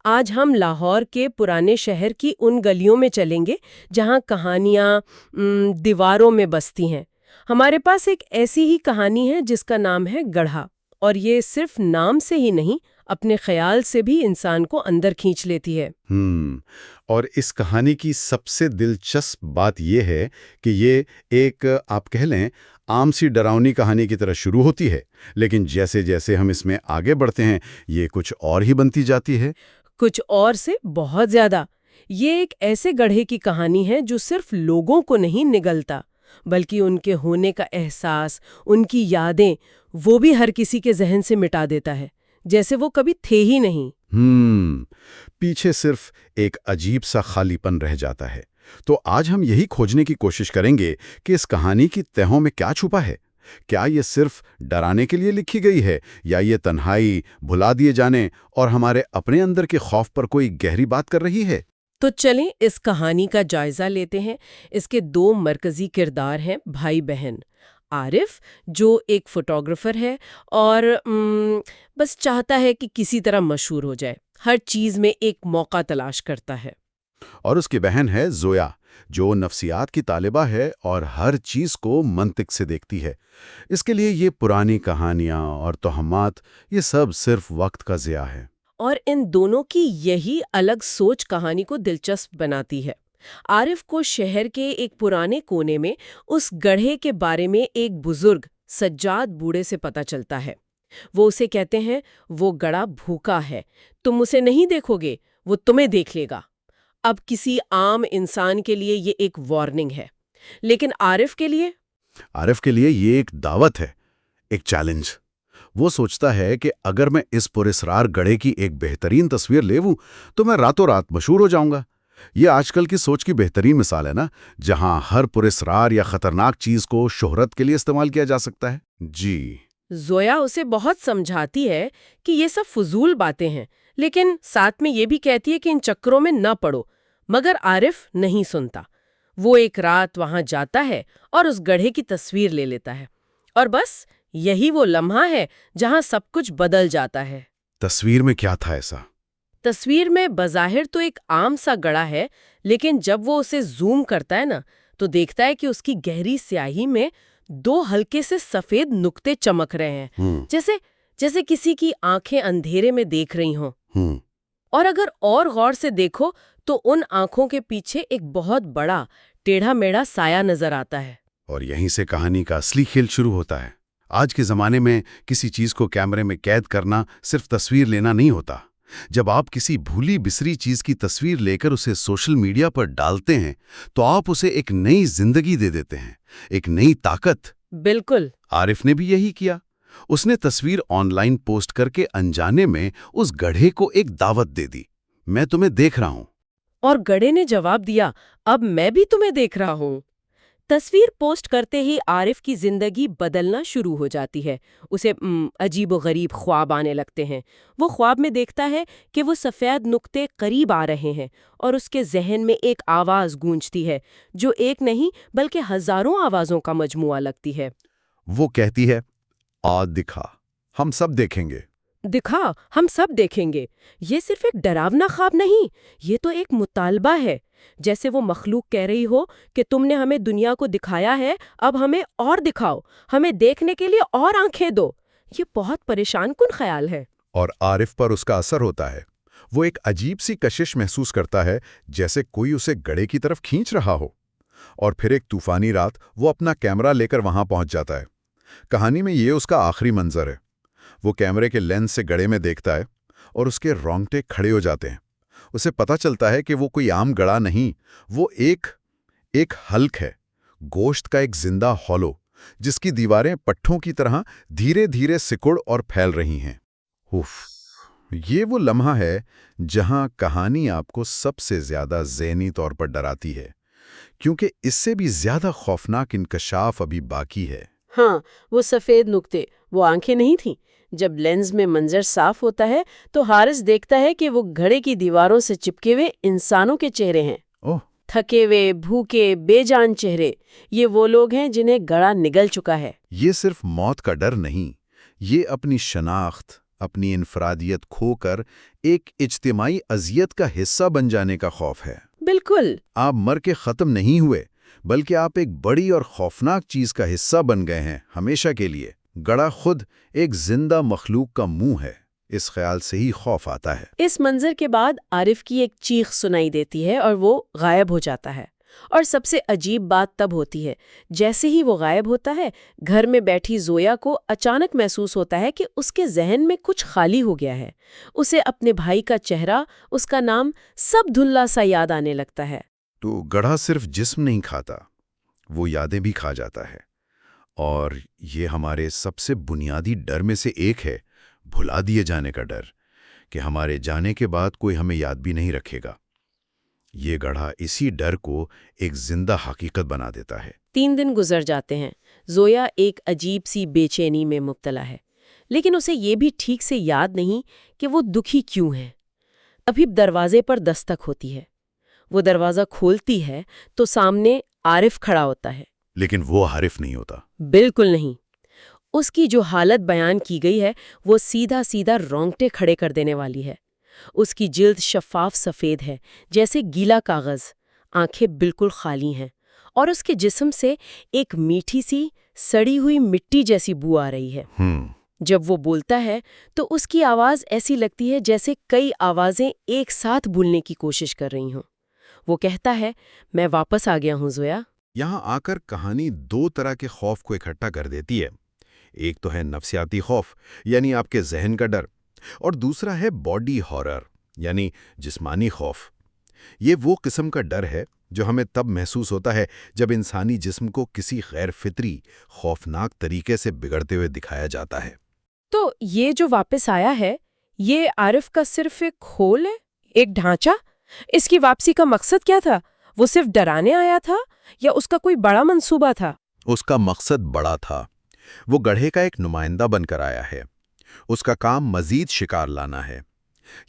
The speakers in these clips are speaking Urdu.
آج ہم لاہور کے پرانے شہر کی ان گلیوں میں چلیں گے جہاں کہانیاں دیواروں میں بستی ہیں۔ ہمارے پاس ایک ایسی ہی کہانی ہے جس کا نام ہے گڑھا، اور یہ صرف نام سے ہی نہیں، اپنے خیال سے بھی انسان کو اندر کھینچ لیتی ہے۔ اور اس کہانی کی سب سے دلچسپ بات یہ ہے کہ یہ ایک آپ کہہ لیں عام سی ڈراؤنی کہانی کی طرح شروع ہوتی ہے، لیکن جیسے جیسے ہم اس میں آگے بڑھتے ہیں یہ کچھ اور ہی بنتی جاتی ہے۔ کچھ اور سے بہت زیادہ۔ یہ ایک ایسے گڑھے کی کہانی ہے جو صرف لوگوں کو نہیں نگلتا، بلکہ ان کے ہونے کا احساس، ان کی یادیں، وہ بھی ہر کسی کے ذہن سے مٹا دیتا ہے، جیسے وہ کبھی تھے ہی نہیں۔ پیچھے صرف ایک عجیب سا خالی پن رہ جاتا ہے۔ تو آج ہم یہی کھوجنے کی کوشش کریں گے کہ اس کہانی کی تہوں میں کیا چھپا ہے۔ کیا یہ صرف ڈرانے کے لیے لکھی گئی ہے، یا یہ تنہائی، بھلا دیے جانے اور ہمارے اپنے اندر کے خوف پر کوئی گہری بات کر رہی ہے؟ تو چلیں اس کہانی کا جائزہ لیتے ہیں۔ اس کے دو مرکزی کردار ہیں، بھائی بہن۔ عارف جو ایک فوٹوگرافر ہے اور بس چاہتا ہے کہ کسی طرح مشہور ہو جائے، ہر چیز میں ایک موقع تلاش کرتا ہے۔ اور اس کی بہن ہے زویا، جو نفسیات کی طالبہ ہے اور ہر چیز کو منطق سے دیکھتی ہے۔ اس کے لیے یہ پرانی کہانیاں اور توہمات، یہ سب صرف وقت کا ضیاع ہے۔ اور ان دونوں کی یہی الگ سوچ کہانی کو دلچسپ بناتی ہے۔ عارف کو شہر کے ایک پرانے کونے میں اس گڑھے کے بارے میں ایک بزرگ سجاد بوڑھے سے پتہ چلتا ہے۔ وہ اسے کہتے ہیں وہ گڑھا بھوکا ہے، تم اسے نہیں دیکھو گے، وہ تمہیں دیکھ لے گا۔ اب کسی عام انسان کے لیے یہ ایک وارننگ ہے، لیکن عارف کے لیے یہ ایک دعوت ہے، ایک چیلنج۔ وہ سوچتا ہے کہ اگر میں اس پراسرار گڑھے کی ایک بہترین تصویر لیوں تو میں راتوں رات مشہور ہو جاؤں گا۔ یہ آج کل کی سوچ کی بہترین مثال ہے نا، جہاں ہر پراسرار یا خطرناک چیز کو شہرت کے لیے استعمال کیا جا سکتا ہے۔ جی زویا اسے بہت سمجھاتی ہے کہ یہ سب فضول باتیں ہیں، لیکن ساتھ میں یہ بھی کہتی ہے کہ ان چکروں میں نہ پڑو، مگر عارف نہیں سنتا۔ وہ ایک رات وہاں جاتا ہے اور اس گڑھے کی تصویر لے لیتا ہے، اور بس یہی وہ لمحہ ہے جہاں سب کچھ بدل جاتا ہے۔ تصویر میں کیا تھا ایسا؟ تصویر میں بظاہر تو ایک عام سا گڑھا ہے، لیکن جب وہ اسے زوم کرتا ہے نا تو دیکھتا ہے کہ اس کی گہری سیاہی میں دو ہلکے سے سفید نقطے چمک رہے ہیں، جیسے کسی کی آنکھیں اندھیرے میں دیکھ رہی ہوں۔ اور اگر اور غور سے دیکھو تو ان آنکھوں کے پیچھے ایک بہت بڑا ٹیڑھا میڑھا سایہ نظر آتا ہے۔ اور یہیں سے کہانی کا اصلی کھیل شروع ہوتا ہے۔ آج کے زمانے میں کسی چیز کو کیمرے میں قید کرنا صرف تصویر لینا نہیں ہوتا۔ جب آپ کسی بھولی بسری چیز کی تصویر لے کر اسے سوشل میڈیا پر ڈالتے ہیں تو آپ اسے ایک نئی زندگی دے دیتے ہیں، ایک نئی طاقت۔ بالکل۔ عارف نے بھی یہی کیا۔ اس نے تصویر آن لائن پوسٹ کر کے انجانے میں اس گڑھے کو ایک دعوت دے دی، میں تمہیں دیکھ رہا ہوں۔ اور گڑھے نے جواب دیا، اب میں بھی تمہیں دیکھ رہا ہوں۔ تصویر پوسٹ کرتے ہی عارف کی زندگی بدلنا شروع ہو جاتی ہے۔ اسے عجیب و غریب خواب آنے لگتے ہیں۔ وہ خواب میں دیکھتا ہے کہ وہ سفید نقطے قریب آ رہے ہیں، اور اس کے ذہن میں ایک آواز گونجتی ہے جو ایک نہیں بلکہ ہزاروں آوازوں کا مجموعہ لگتی ہے۔ وہ کہتی ہے، آ دکھا، ہم سب دیکھیں گے۔ دکھا، ہم سب دیکھیں گے۔ یہ صرف ایک ڈراونا خواب نہیں، یہ تو ایک مطالبہ ہے، جیسے وہ مخلوق کہہ رہی ہو کہ تم نے ہمیں دنیا کو دکھایا ہے، اب ہمیں اور دکھاؤ، ہمیں دیکھنے کے لیے اور آنکھیں دو۔ یہ بہت پریشان کن خیال ہے۔ اور عارف پر اس کا اثر ہوتا ہے۔ وہ ایک عجیب سی کشش محسوس کرتا ہے، جیسے کوئی اسے گڑھے کی طرف کھینچ رہا ہو۔ اور پھر ایک طوفانی رات وہ اپنا کیمرہ لے کر وہاں پہنچ جاتا ہے۔ کہانی میں یہ اس کا آخری منظر ہے۔ وہ کیمرے کے لینس سے گڑھے میں دیکھتا ہے اور اس کے رونگٹے کھڑے ہو جاتے ہیں۔ اسے پتہ چلتا ہے کہ وہ کوئی عام گڑھا نہیں، وہ ایک حلق ہے، گوشت کا ایک زندہ ہولو، جس کی دیواریں پٹھوں کی طرح دھیرے دھیرے سکڑ اور پھیل رہی ہیں۔ یہ وہ لمحہ ہے جہاں کہانی آپ کو سب سے زیادہ ذہنی طور پر ڈراتی ہے، کیونکہ اس سے بھی زیادہ خوفناک انکشاف ابھی باقی ہے۔ ہاں، وہ سفید نقطے، وہ آنکھیں نہیں تھیں۔ جب لینز میں منظر صاف ہوتا ہے تو حارث دیکھتا ہے کہ وہ گھڑے کی دیواروں سے چپکے ہوئے انسانوں کے چہرے ہیں۔ تھکے ہوئے، بھوکے، بے جان چہرے۔ یہ وہ لوگ ہیں جنہیں گڑھا نگل چکا ہے۔ یہ صرف موت کا ڈر نہیں، یہ اپنی شناخت، اپنی انفرادیت کھو کر ایک اجتماعی اذیت کا حصہ بن جانے کا خوف ہے۔ بالکل۔ آپ مر کے ختم نہیں ہوئے، بلکہ آپ ایک بڑی اور خوفناک چیز کا حصہ بن گئے ہیں ہمیشہ کے لیے۔ گڑھا خود ایک زندہ مخلوق کا منہ ہے، اس خیال سے ہی خوف آتا ہے۔ اس منظر کے بعد عارف کی ایک چیخ سنائی دیتی ہے اور وہ غائب ہو جاتا ہے۔ اور سب سے عجیب بات تب ہوتی ہے جیسے ہی وہ غائب ہوتا ہے، گھر میں بیٹھی زویا کو اچانک محسوس ہوتا ہے کہ اس کے ذہن میں کچھ خالی ہو گیا ہے۔ اسے اپنے بھائی کا چہرہ، اس کا نام، سب دھلا سا یاد آنے لگتا ہے۔ تو گڑھا صرف جسم نہیں کھاتا، وہ یادیں بھی کھا جاتا ہے۔ اور یہ ہمارے سب سے بنیادی ڈر میں سے ایک ہے، بھلا دیے جانے کا ڈر، کہ ہمارے جانے کے بعد کوئی ہمیں یاد بھی نہیں رکھے گا۔ یہ گڑھا اسی ڈر کو ایک زندہ حقیقت بنا دیتا ہے۔ 3 دن گزر جاتے ہیں۔ زویا ایک عجیب سی بے چینی میں مبتلا ہے، لیکن اسے یہ بھی ٹھیک سے یاد نہیں کہ وہ دکھی کیوں ہے۔ ابھی دروازے پر دستک ہوتی ہے۔ وہ دروازہ کھولتی ہے تو سامنے عارف کھڑا ہوتا ہے۔ لیکن وہ عارف نہیں ہوتا۔ بالکل نہیں۔ اس کی جو حالت بیان کی گئی ہے وہ سیدھا سیدھا رونگٹے کھڑے کر دینے والی ہے۔ اس کی جلد شفاف سفید ہے جیسے گیلا کاغذ، آنکھیں بالکل خالی ہیں، اور اس کے جسم سے ایک میٹھی سی سڑی ہوئی مٹی جیسی بو آ رہی ہے۔ جب وہ بولتا ہے تو اس کی آواز ایسی لگتی ہے جیسے کئی آوازیں ایک ساتھ بولنے کی کوشش کر رہی ہوں۔ وہ کہتا ہے، میں واپس آ گیا ہوں زویا۔ یہاں آ کر کہانی 2 طرح کے خوف کو اکٹھا کر دیتی ہے۔ ایک تو ہے نفسیاتی خوف، یعنی آپ کے ذہن کا ڈر، اور دوسرا ہے باڈی ہارر، یعنی جسمانی خوف۔ یہ وہ قسم کا ڈر ہے جو ہمیں تب محسوس ہوتا ہے جب انسانی جسم کو کسی غیر فطری، خوفناک طریقے سے بگڑتے ہوئے دکھایا جاتا ہے۔ تو یہ جو واپس آیا ہے، یہ عارف کا صرف ایک کھول ہے، ایک ڈھانچہ؟ اس کی واپسی کا مقصد کیا تھا؟ وہ صرف ڈرانے آیا تھا یا اس کا کوئی بڑا منصوبہ تھا؟ اس کا مقصد بڑا تھا۔ وہ گڑھے کا ایک نمائندہ بن کر آیا ہے۔ اس کا کام مزید شکار لانا ہے۔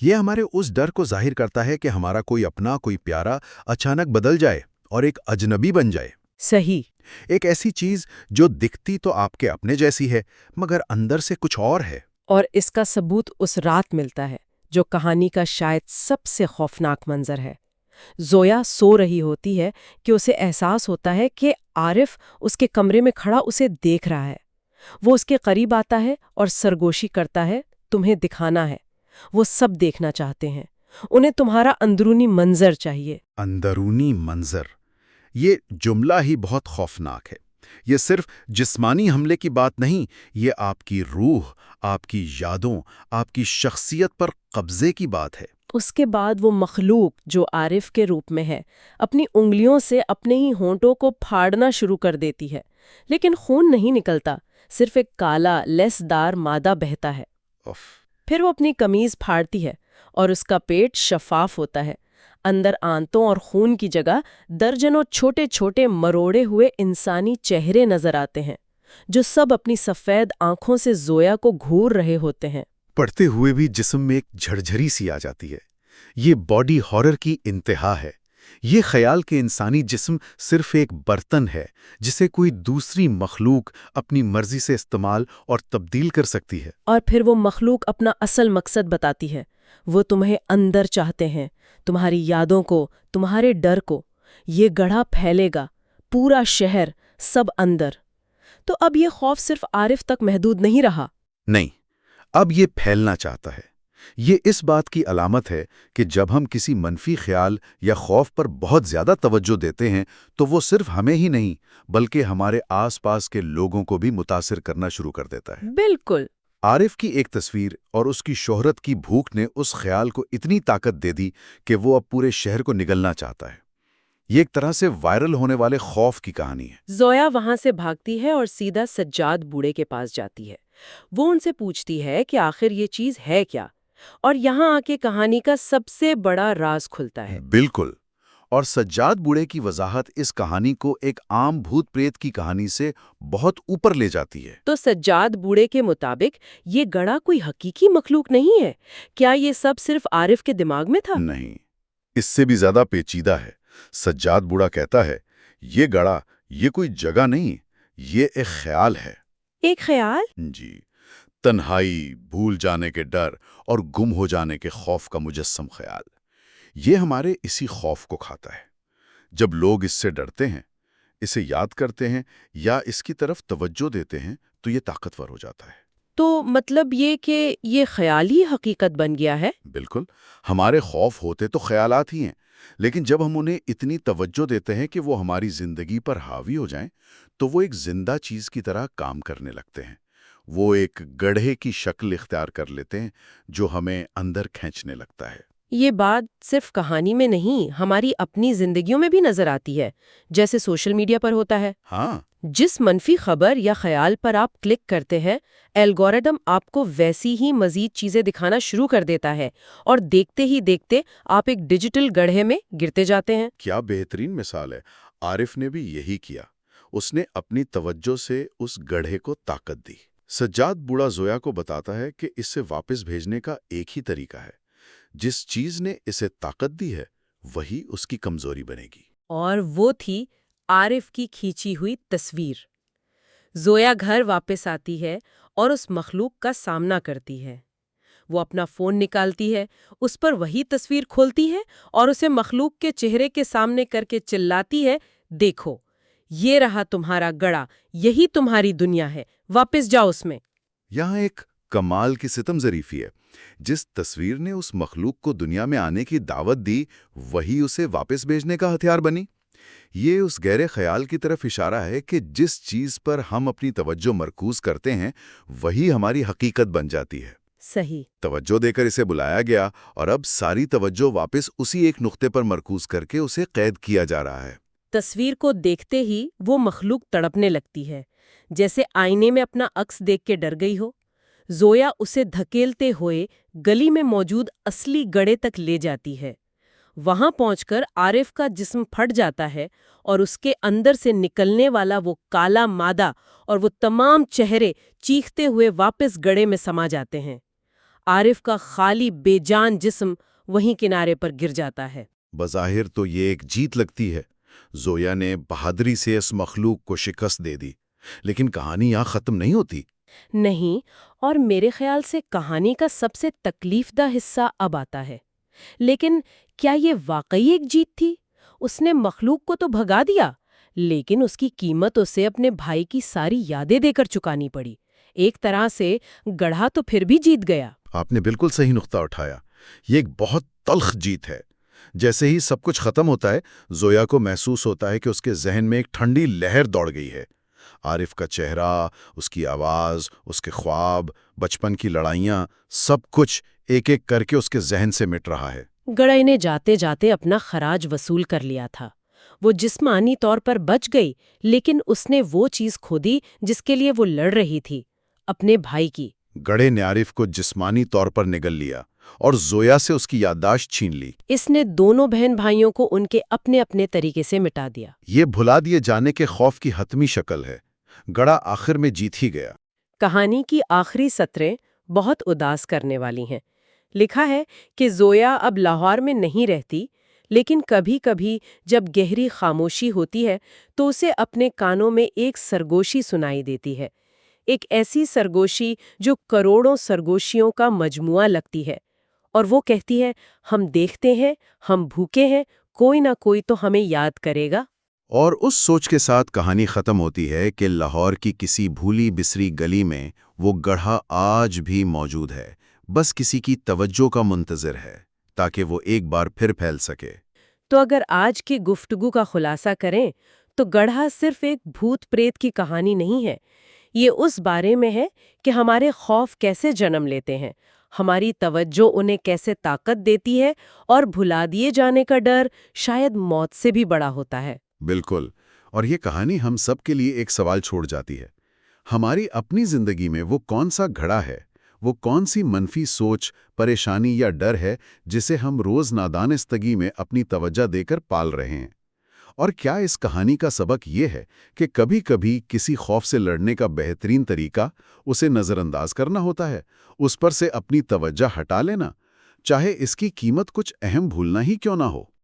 یہ ہمارے اس ڈر کو ظاہر کرتا ہے کہ ہمارا کوئی اپنا، کوئی پیارا اچانک بدل جائے اور ایک اجنبی بن جائے۔ صحیح۔ ایک ایسی چیز جو دکھتی تو آپ کے اپنے جیسی ہے، مگر اندر سے کچھ اور ہے۔ اور اس کا ثبوت اس رات ملتا ہے جو کہانی کا شاید سب سے خوفناک منظر ہے۔ زویا سو رہی ہوتی ہے کہ اسے احساس ہوتا ہے کہ عارف اس کے کمرے میں کھڑا اسے دیکھ رہا ہے۔ وہ اس کے قریب آتا ہے اور سرگوشی کرتا ہے، تمہیں دکھانا ہے۔ وہ سب دیکھنا چاہتے ہیں، انہیں تمہارا اندرونی منظر چاہیے۔ اندرونی منظر، یہ جملہ ہی بہت خوفناک ہے۔ یہ صرف جسمانی حملے کی بات نہیں، یہ آپ کی روح، آپ کی یادوں، آپ کی شخصیت پر قبضے کی بات ہے۔ اس کے بعد وہ مخلوق جو عارف کے روپ میں ہے، اپنی انگلیوں سے اپنے ہی ہونٹوں کو پھاڑنا شروع کر دیتی ہے، لیکن خون نہیں نکلتا، صرف ایک کالا لیس دار مادہ بہتا ہے۔ پھر وہ اپنی قمیض پھاڑتی ہے اور اس کا پیٹ شفاف ہوتا ہے۔ اندر آنتوں اور خون کی جگہ درجنوں چھوٹے چھوٹے مروڑے ہوئے انسانی چہرے نظر آتے ہیں، جو سب اپنی سفید آنکھوں سے زویا کو گھور رہے ہوتے ہیں۔ پڑھتے ہوئے بھی جسم میں ایک جھرجھری سی آ جاتی ہے۔ یہ باڈی ہارر کی انتہا ہے۔ یہ خیال کہ انسانی جسم صرف ایک برتن ہے جسے کوئی دوسری مخلوق اپنی مرضی سے استعمال اور تبدیل کر سکتی ہے۔ اور پھر وہ مخلوق اپنا اصل مقصد بتاتی ہے۔ وہ تمہیں اندر چاہتے ہیں، تمہاری یادوں کو، تمہارے ڈر کو۔ یہ گڑھا پھیلے گا، پورا شہر، سب اندر۔ تو اب یہ خوف صرف عارف تک محدود نہیں رہا۔ نہیں، اب یہ پھیلنا چاہتا ہے۔ یہ اس بات کی علامت ہے کہ جب ہم کسی منفی خیال یا خوف پر بہت زیادہ توجہ دیتے ہیں تو وہ صرف ہمیں ہی نہیں بلکہ ہمارے آس پاس کے لوگوں کو بھی متاثر کرنا شروع کر دیتا ہے۔ بالکل۔ عارف کی ایک تصویر اور اس کی شہرت کی بھوک نے اس خیال کو اتنی طاقت دے دی کہ وہ اب پورے شہر کو نگلنا چاہتا ہے۔ یہ ایک طرح سے وائرل ہونے والے خوف کی کہانی ہے۔ زویا وہاں سے بھاگتی ہے اور سیدھا سجاد بوڑھے کے پاس جاتی ہے۔ وہ ان سے پوچھتی ہے کہ آخر یہ چیز ہے کیا، اور یہاں آ کے کہانی کا سب سے بڑا راز کھلتا ہے۔ بالکل، اور سجاد بوڑھے کی وضاحت اس کہانی کو ایک عام بھوت پریت کی کہانی سے بہت اوپر لے جاتی ہے۔ تو سجاد بوڑھے کے مطابق یہ گڑھا کوئی حقیقی مخلوق نہیں ہے؟ کیا یہ سب صرف عارف کے دماغ میں تھا؟ نہیں، اس سے بھی زیادہ پیچیدہ ہے۔ سجاد بوڑھا کہتا ہے، یہ گڑھا، یہ کوئی جگہ نہیں، یہ ایک خیال ہے۔ ایک خیال؟ جی، تنہائی، بھول جانے کے ڈر اور گم ہو جانے کے خوف کا مجسم خیال، یہ ہمارے اسی خوف کو کھاتا ہے۔ جب لوگ اس سے ڈرتے ہیں، اسے یاد کرتے ہیں یا اس کی طرف توجہ دیتے ہیں تو یہ طاقتور ہو جاتا ہے۔ تو مطلب یہ کہ یہ خیال ہی حقیقت بن گیا ہے؟ بالکل، ہمارے خوف ہوتے تو خیالات ہی ہیں، لیکن جب ہم انہیں اتنی توجہ دیتے ہیں کہ وہ ہماری زندگی پر حاوی ہو جائیں تو وہ ایک زندہ چیز کی طرح کام کرنے لگتے ہیں۔ وہ ایک گڑھے کی شکل اختیار کر لیتے ہیں جو ہمیں اندر کھینچنے لگتا ہے۔ یہ بات صرف کہانی میں نہیں، ہماری اپنی زندگیوں میں بھی نظر آتی ہے، جیسے سوشل میڈیا پر ہوتا ہے۔ ہاں، جس منفی خبر یا خیال پر آپ کلک کرتے ہیں، الگورتھم آپ کو ویسی ہی مزید چیزیں دکھانا شروع کر دیتا ہے، اور دیکھتے ہی دیکھتے آپ ایک ڈیجیٹل گڑھے میں گرتے جاتے ہیں۔ کیا بہترین مثال ہے! عارف نے بھی یہی کیا۔ اس نے اپنی توجہ سے اس گڑھے کو طاقت دی۔ سجاد بوڑھا زویا کو بتاتا ہے کہ اس سے واپس بھیجنے کا ایک ہی طریقہ ہے، جس چیز نے اسے طاقت دی ہے وہی اس کی کمزوری بنے گی۔ اور وہ تھی عارف کی کھینچی ہوئی تصویر۔ زویا گھر واپس آتی ہے اور اس مخلوق کا سامنا کرتی ہے۔ وہ اپنا فون نکالتی ہے، اس پر وہی تصویر کھولتی ہے اور اسے مخلوق کے چہرے کے سامنے کر کے چلاتی ہے، دیکھو، یہ رہا تمہارا گڑھا، یہی تمہاری دنیا ہے، واپس جاؤ اس میں۔ یہاں ایک کمال کی ستم ظریفی ہے۔ جس تصویر نے اس مخلوق کو دنیا میں آنے کی دعوت دی وہی اسے واپس بھیجنے کا ہتھیار بنی۔ یہ اس گہرے خیال کی طرف اشارہ ہے کہ جس چیز پر ہم اپنی توجہ مرکوز کرتے ہیں وہی ہماری حقیقت بن جاتی ہے۔ صحیح۔ توجہ دے کر اسے بلایا گیا اور اب ساری توجہ واپس اسی ایک نقطے پر مرکوز کر کے اسے قید کیا جا رہا ہے۔ تصویر کو دیکھتے ہی وہ مخلوق تڑپنے لگتی ہے، جیسے آئینے میں اپنا عکس دیکھ کے ڈر گئی ہو۔ زویا اسے دھکیلتے ہوئے گلی میں موجود اصلی گڑھے تک لے جاتی ہے۔ وہاں پہنچ کر عارف کا جسم پھٹ جاتا ہے اور اس کے اندر سے نکلنے والا وہ کالا مادہ اور وہ تمام چہرے چیختے ہوئے واپس گڑھے میں سما جاتے ہیں۔ عارف کا خالی بے جان جسم وہیں کنارے پر گر جاتا ہے۔ بظاہر تو یہ ایک جیت لگتی ہے، زویا نے بہادری سے اس مخلوق کو شکست دے دی، لیکن کہانی یہاں ختم نہیں ہوتی۔ نہیں، اور میرے خیال سے کہانی کا سب سے تکلیف دہ حصہ اب آتا ہے۔ لیکن کیا یہ واقعی ایک جیت تھی؟ اس نے مخلوق کو تو بھگا دیا، لیکن اس کی قیمت اسے اپنے بھائی کی ساری یادیں دے کر چکانی پڑی۔ ایک طرح سے گڑھا تو پھر بھی جیت گیا۔ آپ نے بالکل صحیح نقطہ اٹھایا، یہ ایک بہت تلخ جیت ہے۔ جیسے ہی سب کچھ ختم ہوتا ہے، زویا کو محسوس ہوتا ہے کہ اس کے ذہن میں ایک ٹھنڈی لہر دوڑ گئی ہے۔ عارف کا چہرہ، اس کی آواز، اس کے خواب، بچپن کی لڑائیاں، سب کچھ ایک ایک کر کے اس کے ذہن سے مٹ رہا ہے۔ گڑھے نے جاتے جاتے اپنا خراج وصول کر لیا تھا۔ وہ جسمانی طور پر بچ گئی، لیکن اس نے وہ چیز کھو دی جس کے لیے وہ لڑ رہی تھی، اپنے بھائی کی۔ گڑھے نے عارف کو جسمانی طور پر نگل لیا اور زویا سے اس کی یادداشت چھین لی۔ اس نے دونوں بہن بھائیوں کو ان کے اپنے اپنے طریقے سے مٹا دیا۔ یہ بھلا دیے جانے کے خوف کی حتمی شکل ہے۔ گڑھا آخر میں جیت ہی گیا۔ کہانی کی آخری سطریں بہت اداس کرنے والی ہیں۔ لکھا ہے کہ زویا اب لاہور میں نہیں رہتی، لیکن کبھی کبھی جب گہری خاموشی ہوتی ہے تو اسے اپنے کانوں میں ایک سرگوشی سنائی دیتی ہے، ایک ایسی سرگوشی جو کروڑوں سرگوشیوں کا مجموعہ لگتی ہے، اور وہ کہتی ہے، ہم دیکھتے ہیں، ہم بھوکے ہیں، کوئی نہ کوئی تو ہمیں یاد کرے گا۔ اور اس سوچ کے ساتھ کہانی ختم ہوتی ہے کہ لاہور کی کسی بھولی بسری گلی میں وہ گڑھا آج بھی موجود ہے، بس کسی کی توجہ کا منتظر ہے تاکہ وہ ایک بار پھر پھیل سکے۔ تو اگر آج کی گفتگو کا خلاصہ کریں تو گڑھا صرف ایک بھوت پریت کی کہانی نہیں ہے، یہ اس بارے میں ہے کہ ہمارے خوف کیسے جنم لیتے ہیں، ہماری توجہ انہیں کیسے طاقت دیتی ہے، اور بھلا دیے جانے کا ڈر شاید موت سے بھی بڑا ہوتا ہے۔ بالکل، اور یہ کہانی ہم سب کے لیے ایک سوال چھوڑ جاتی ہے۔ ہماری اپنی زندگی میں وہ کون سا گھڑا ہے، وہ کون سی منفی سوچ، پریشانی یا ڈر ہے جسے ہم روز نادانستگی میں اپنی توجہ دے کر پال رہے ہیں؟ اور کیا اس کہانی کا سبق یہ ہے کہ کبھی کبھی کسی خوف سے لڑنے کا بہترین طریقہ اسے نظر انداز کرنا ہوتا ہے، اس پر سے اپنی توجہ ہٹا لینا، چاہے اس کی قیمت کچھ اہم بھولنا ہی کیوں نہ ہو؟